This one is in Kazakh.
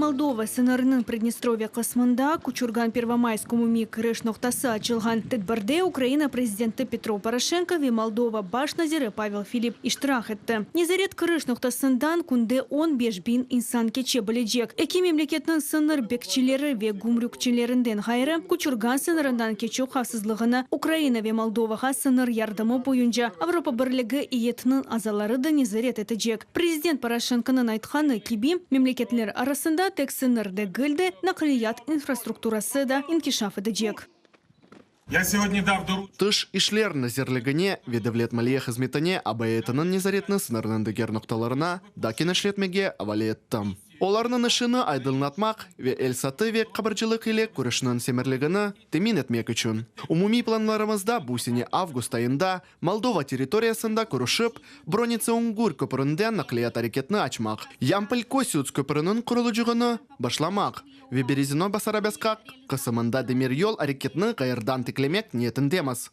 Молдова сынарының Приднестровья қысмында Кучурган Первомайскому ми кіріш ноқтасы açылған. Тедбарде Украина президенті Петро Порошенко ве Молдова баш назиры Павел Филипп иштирах етті. Незарет кіріш ноқтасындан күнде 15 бин инсан кече білежек. Эки мемлекеттің сыныр бекчилері ве гумрюкчилерінден ғайры Кучурган сынырындан кечу қавсызлығына Украина ве Молдоваға сыныр ярдымы бойынша Европа бірлігі иетінің азалары да незарет етежек. Президент Порошенконың айтқаны киби мемлекетлер арасында тек сынырды гілді нақлият инфраструктурасы да инкишаф едежек. Я сегодня дав дору. Тыш ишлер на зерлегане ведевлет малиях изметане абаетанын незаретны сынарнын дегер нокталарына дакинашлетмеге авалеттам. Оларның ішіні айдылнатмақ ве элсаты ве қабырчылық иле көрішінің семерлігіні темин етмек үшін. Умуми планларымызда бұсіне август айында Молдова территориясында көрішіп, Броницы Унгур көпірінден нақлият әрекетні ачмақ. Ямпыл Косюц көпірінің құрылыжығыны башламақ. Ве Березино басарабясқақ қысымында демир йол әрекетні қайырдан тіклемек ниетіндеміз.